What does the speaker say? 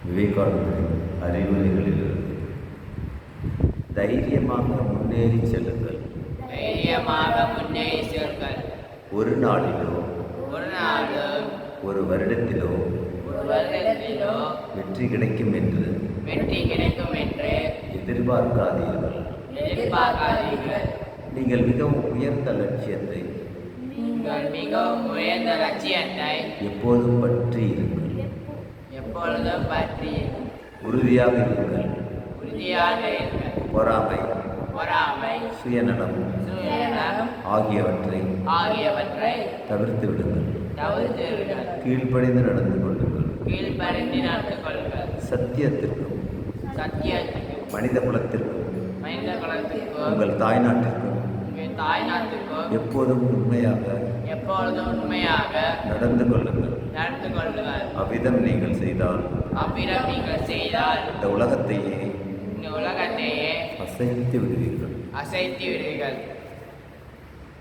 விவேகானந்தரின் அறிவுரைகளிலிருந்து தைரியமாக முன்னேறி செல்லுங்கள். ஒரு நாளிலோ ஒரு வருடத்திலோ வெற்றி கிடைக்கும் என்று எதிர்பார்க்காதீர்கள். நீங்கள் மிகவும் உயர்ந்த லட்சியத்தை எப்போதும் பற்றி இருங்கள். உறுதியாக இருங்கள். பொறாமை, சுயநலம் ஆகியவற்றை தவிர்த்து விடுங்கள். கீழ்ப்படிந்து நடந்து கொள்ளுங்கள். சத்தியத்திற்கும் மனித குலத்திற்கும் உங்கள் தாய்நாட்டிற்கும் எப்போதும் உண்மையாக நடந்து கொள்ளுங்கள். அவ்விதம் நீங்கள் செய்தால் இந்த உலகத்தையே அசைத்து விடுவீர்கள்.